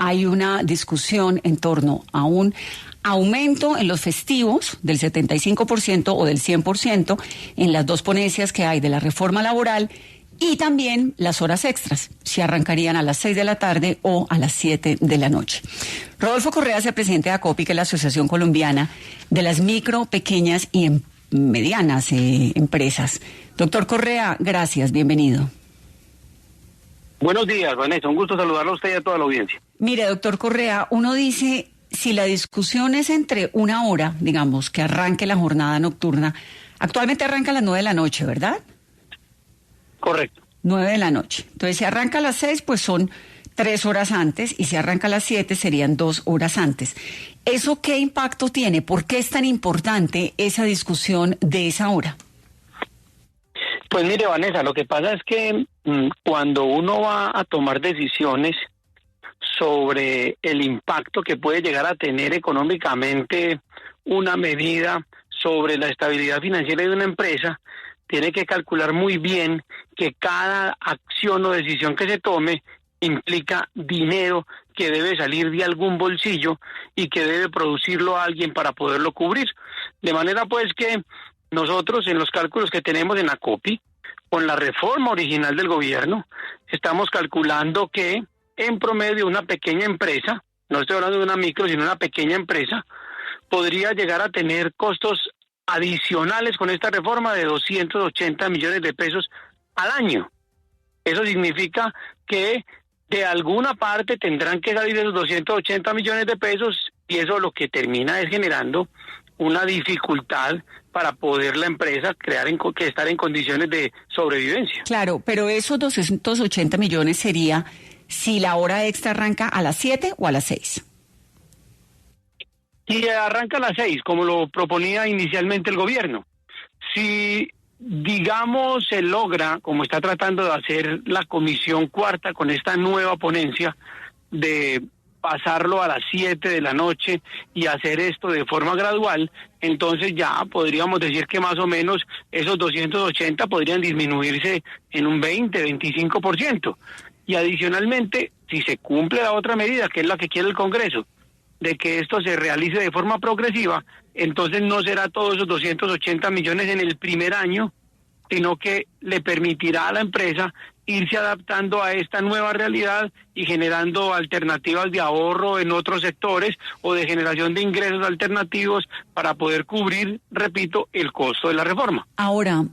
hay una discusión en torno a un aumento en los festivos del 75% o del 100% en las dos ponencias que hay de la reforma laboral y también las horas extras, si arrancarían a las 6 de la tarde o a las 7 de la noche. Rodolfo Correa es el presidente de ACOPI, que es la Asociación Colombiana de las Micro, Pequeñas y Medianas Empresas. Doctor Correa, gracias, bienvenido. Buenos días, Vanessa, un gusto saludarlo a usted y a toda la audiencia. Mire, doctor Correa, uno dice, si la discusión es entre una hora, digamos, que arranque la jornada nocturna, actualmente arranca a las 9 de la noche, ¿verdad? Correcto. 9 de la noche. Entonces, si arranca a las 6, pues son 3 horas antes, y si arranca a las 7, serían 2 horas antes. ¿Eso qué impacto tiene? ¿Por qué es tan importante esa discusión de esa hora? Pues mire, Vanessa, lo que pasa es que cuando uno va a tomar decisiones sobre el impacto que puede llegar a tener económicamente una medida sobre la estabilidad financiera de una empresa, tiene que calcular muy bien que cada acción o decisión que se tome implica dinero que debe salir de algún bolsillo y que debe producirlo alguien para poderlo cubrir. De manera pues que nosotros en los cálculos que tenemos en ACOPI, con la reforma original del gobierno, estamos calculando que en promedio una pequeña empresa, no estoy hablando de una micro, sino una pequeña empresa, podría llegar a tener costos adicionales con esta reforma de 280 millones de pesos al año. Eso significa que de alguna parte tendrán que salir esos 280 millones de pesos y eso lo que termina es generando una dificultad para poder la empresa estar en condiciones de sobrevivencia. Claro, pero esos 280 millones sería si la hora extra arranca a las 7 o a las 6. Y arranca a las 6, como lo proponía inicialmente el gobierno. Si, digamos, se logra, como está tratando de hacer la Comisión Cuarta con esta nueva ponencia, de pasarlo a las 7 de la noche y hacer esto de forma gradual, entonces ya podríamos decir que más o menos esos 280 podrían disminuirse en un 20-25%. Y adicionalmente, si se cumple la otra medida, que es la que quiere el Congreso, de que esto se realice de forma progresiva, entonces no será todos esos 280 millones en el primer año, sino que le permitirá a la empresa irse adaptando a esta nueva realidad y generando alternativas de ahorro en otros sectores o de generación de ingresos alternativos para poder cubrir, repito, el costo de la reforma. Ahora,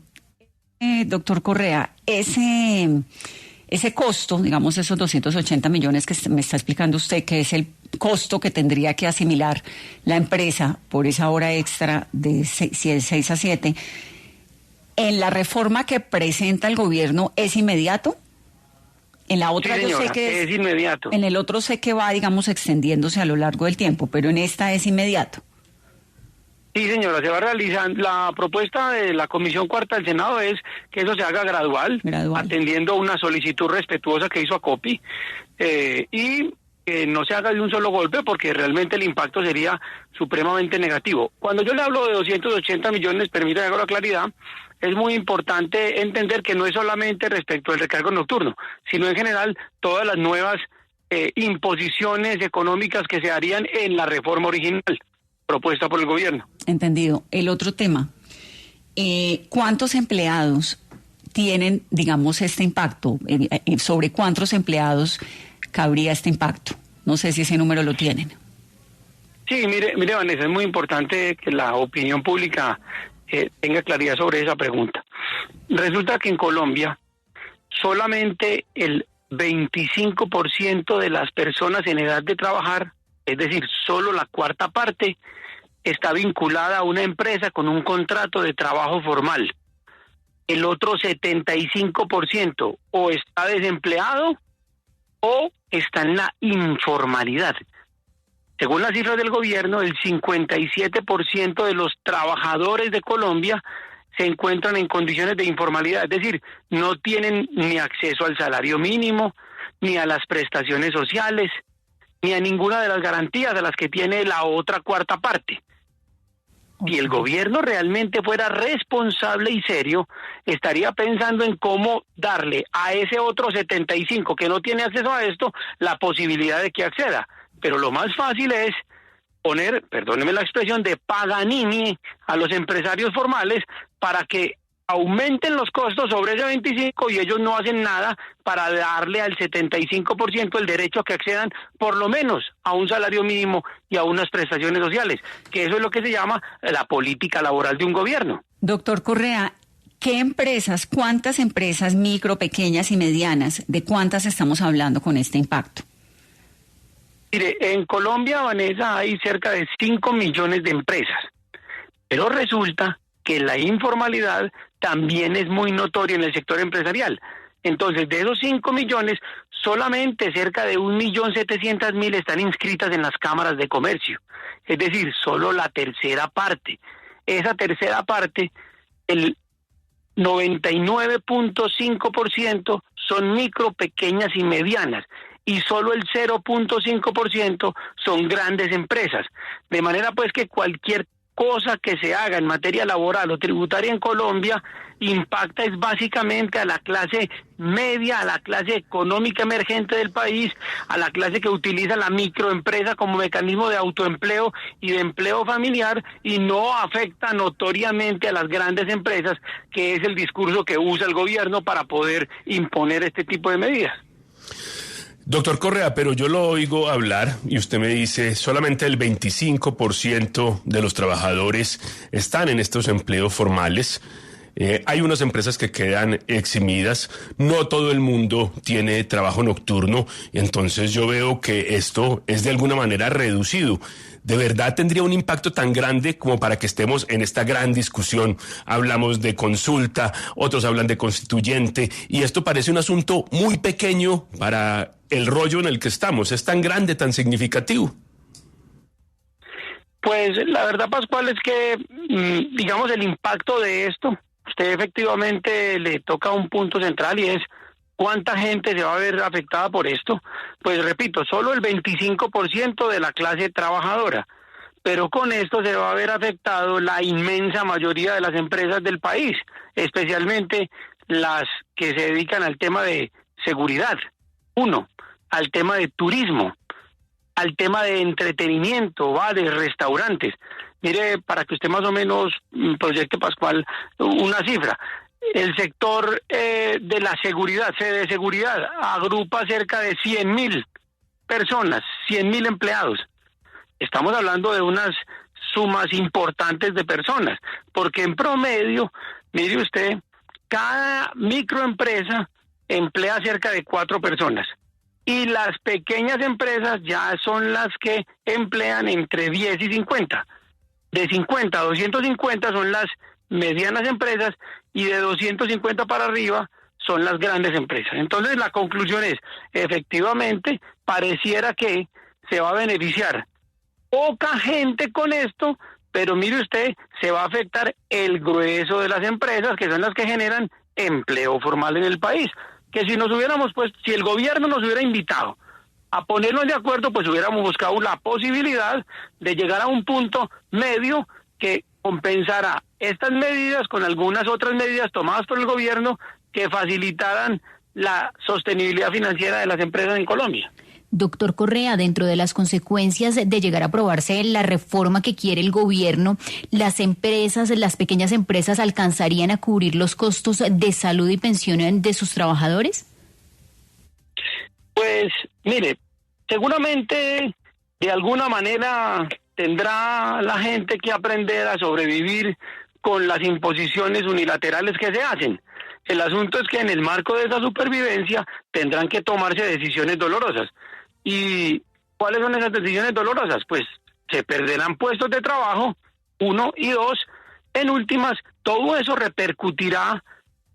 doctor Correa, ese costo, digamos esos 280 millones que me está explicando usted, que es el costo que tendría que asimilar la empresa por esa hora extra de 6 a 7, ¿en la reforma que presenta el gobierno es inmediato? En la otra sí, señora, yo sé que es inmediato. En el otro sé que va, digamos, extendiéndose a lo largo del tiempo, pero en esta es inmediato. Sí, señora, se va a realizar. La propuesta de la Comisión Cuarta del Senado es que eso se haga gradual. Atendiendo una solicitud respetuosa que hizo ACOPI, y que no se haga de un solo golpe porque realmente el impacto sería supremamente negativo. Cuando yo le hablo de 280 millones, permítame hago la claridad, es muy importante entender que no es solamente respecto al recargo nocturno, sino en general todas las nuevas imposiciones económicas que se harían en la reforma original propuesta por el gobierno. Entendido. El otro tema, ¿cuántos empleados tienen, digamos, este impacto? ¿Sobre cuántos empleados cabría este impacto? No sé si ese número lo tienen. Sí, mire, Vanessa, es muy importante que la opinión pública tenga claridad sobre esa pregunta. Resulta que en Colombia solamente el 25% de las personas en edad de trabajar, es decir, solo la cuarta parte, está vinculada a una empresa con un contrato de trabajo formal. El otro 75% o está desempleado o está en la informalidad. Según las cifras del gobierno, el 57% de los trabajadores de Colombia se encuentran en condiciones de informalidad, es decir, no tienen ni acceso al salario mínimo, ni a las prestaciones sociales, ni a ninguna de las garantías a las que tiene la otra cuarta parte. Si el gobierno realmente fuera responsable y serio, estaría pensando en cómo darle a ese otro 75 que no tiene acceso a esto la posibilidad de que acceda. Pero lo más fácil es poner, perdóneme la expresión, de paganini a los empresarios formales para que aumenten los costos sobre ese 25 y ellos no hacen nada para darle al 75% el derecho a que accedan por lo menos a un salario mínimo y a unas prestaciones sociales, que eso es lo que se llama la política laboral de un gobierno. Doctor Correa, ¿qué empresas, cuántas empresas micro, pequeñas y medianas, de cuántas estamos hablando con este impacto? Mire, en Colombia, Vanessa, hay cerca de 5 millones de empresas, pero resulta que la informalidad también es muy notoria en el sector empresarial. Entonces, de esos 5 millones, solamente cerca de 1.700.000 están inscritas en las cámaras de comercio. Es decir, solo la tercera parte. Esa tercera parte, el 99.5% son micro, pequeñas y medianas. Y solo el 0.5% son grandes empresas. De manera pues que cualquier cosa que se haga en materia laboral o tributaria en Colombia impacta es básicamente a la clase media, a la clase económica emergente del país, a la clase que utiliza la microempresa como mecanismo de autoempleo y de empleo familiar, y no afecta notoriamente a las grandes empresas, que es el discurso que usa el gobierno para poder imponer este tipo de medidas. Doctor Correa, pero yo lo oigo hablar y usted me dice solamente el 25% de los trabajadores están en estos empleos formales. Hay unas empresas que quedan eximidas, no todo el mundo tiene trabajo nocturno, y entonces yo veo que esto es de alguna manera reducido. ¿De verdad tendría un impacto tan grande como para que estemos en esta gran discusión? Hablamos de consulta, otros hablan de constituyente, y esto parece un asunto muy pequeño para el rollo en el que estamos. ¿Es tan grande, tan significativo? Pues la verdad, Pascual, es que, digamos, el impacto de esto, usted efectivamente le toca un punto central, y es ¿cuánta gente se va a ver afectada por esto? Pues repito, solo el 25% de la clase trabajadora, pero con esto se va a ver afectado la inmensa mayoría de las empresas del país, especialmente las que se dedican al tema de seguridad, al tema de turismo, al tema de entretenimiento, bares, restaurantes. Mire, para que usted más o menos proyecte, Pascual, una cifra. El sector de la seguridad, de seguridad, agrupa cerca de 100.000 personas, 100.000 empleados. Estamos hablando de unas sumas importantes de personas, porque en promedio, mire usted, cada microempresa emplea cerca de 4 personas. Y las pequeñas empresas ya son las que emplean entre 10 y 50. De 50 a 250 son las medianas empresas, y de 250 para arriba son las grandes empresas. Entonces la conclusión es, efectivamente, pareciera que se va a beneficiar poca gente con esto, pero mire usted, se va a afectar el grueso de las empresas, que son las que generan empleo formal en el país. Que si si el gobierno nos hubiera invitado a ponernos de acuerdo, pues hubiéramos buscado la posibilidad de llegar a un punto medio que compensara estas medidas con algunas otras medidas tomadas por el gobierno que facilitaran la sostenibilidad financiera de las empresas en Colombia. Doctor Correa, dentro de las consecuencias de llegar a aprobarse la reforma que quiere el gobierno, ¿las empresas, las pequeñas empresas, alcanzarían a cubrir los costos de salud y pensión de sus trabajadores? Pues, mire, seguramente de alguna manera tendrá la gente que aprender a sobrevivir con las imposiciones unilaterales que se hacen. El asunto es que en el marco de esa supervivencia tendrán que tomarse decisiones dolorosas. ¿Y cuáles son esas decisiones dolorosas? Pues se perderán puestos de trabajo, 1, y 2, en últimas, todo eso repercutirá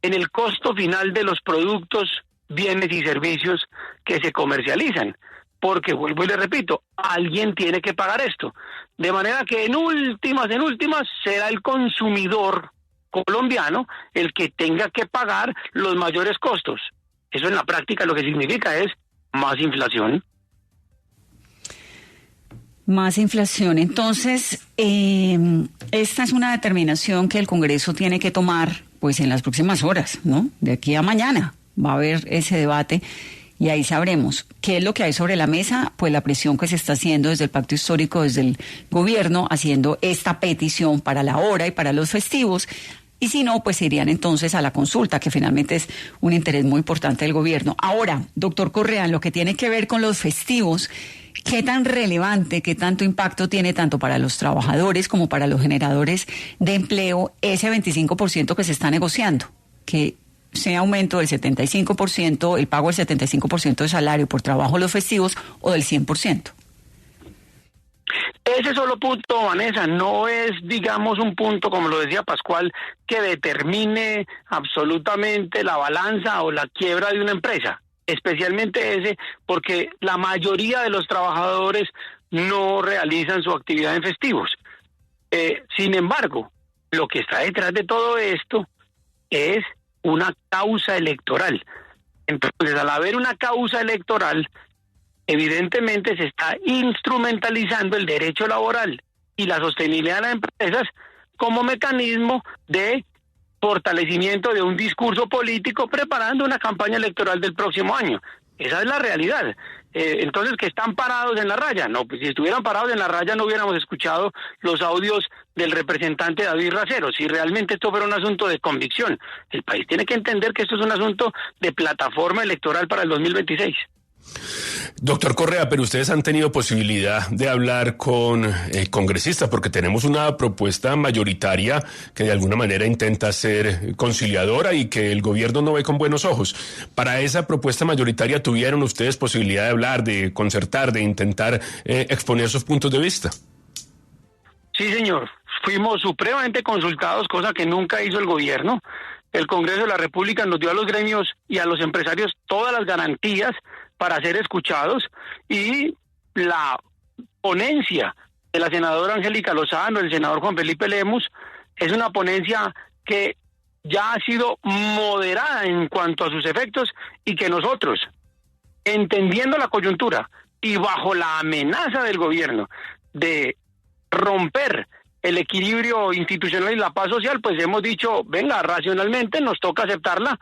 en el costo final de los productos, bienes y servicios que se comercializan. Porque, vuelvo y le repito, alguien tiene que pagar esto. De manera que en últimas, será el consumidor colombiano el que tenga que pagar los mayores costos. Eso en la práctica lo que significa es más inflación. Más inflación. Entonces, esta es una determinación que el Congreso tiene que tomar pues en las próximas horas, ¿no? De aquí a mañana va a haber ese debate y ahí sabremos qué es lo que hay sobre la mesa, pues la presión que se está haciendo desde el Pacto Histórico, desde el gobierno, haciendo esta petición para la hora y para los festivos. Y si no, pues se irían entonces a la consulta, que finalmente es un interés muy importante del gobierno. Ahora, doctor Correa, en lo que tiene que ver con los festivos, ¿qué tan relevante, qué tanto impacto tiene tanto para los trabajadores como para los generadores de empleo ese 25% que se está negociando? Que sea aumento del 75%, el pago del 75% de salario por trabajo los festivos o del 100%. Ese solo punto, Vanessa, no es, digamos, un punto, como lo decía Pascual, que determine absolutamente la balanza o la quiebra de una empresa. Especialmente ese, porque la mayoría de los trabajadores no realizan su actividad en festivos. Sin embargo, lo que está detrás de todo esto es una causa electoral. Entonces, al haber una causa electoral, evidentemente se está instrumentalizando el derecho laboral y la sostenibilidad de las empresas como mecanismo de fortalecimiento de un discurso político preparando una campaña electoral del próximo año. Esa es la realidad. Entonces, ¿que están parados en la raya? No, pues si estuvieran parados en la raya no hubiéramos escuchado los audios del representante David Racero. Si realmente esto fuera un asunto de convicción, el país tiene que entender que esto es un asunto de plataforma electoral para el 2026. Doctor Correa, pero ustedes han tenido posibilidad de hablar con congresistas, porque tenemos una propuesta mayoritaria que de alguna manera intenta ser conciliadora y que el gobierno no ve con buenos ojos. Para esa propuesta mayoritaria, ¿tuvieron ustedes posibilidad de hablar, de concertar, de intentar exponer sus puntos de vista? Sí, señor. Fuimos supremamente consultados, cosa que nunca hizo el gobierno. El Congreso de la República nos dio a los gremios y a los empresarios todas las garantías para ser escuchados, y la ponencia de la senadora Angélica Lozano, el senador Juan Felipe Lemus, es una ponencia que ya ha sido moderada en cuanto a sus efectos y que nosotros, entendiendo la coyuntura y bajo la amenaza del gobierno de romper el equilibrio institucional y la paz social, pues hemos dicho, venga, racionalmente nos toca aceptarla,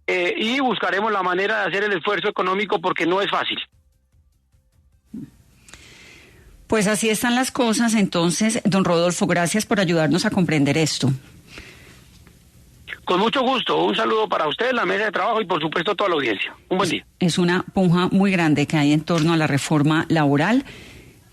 y buscaremos la manera de hacer el esfuerzo económico porque no es fácil. Pues así están las cosas. Entonces, don Rodolfo, gracias por ayudarnos a comprender esto. Con mucho gusto. Un saludo para usted, la mesa de trabajo y por supuesto toda la audiencia. Un buen día. Es una puja muy grande que hay en torno a la reforma laboral.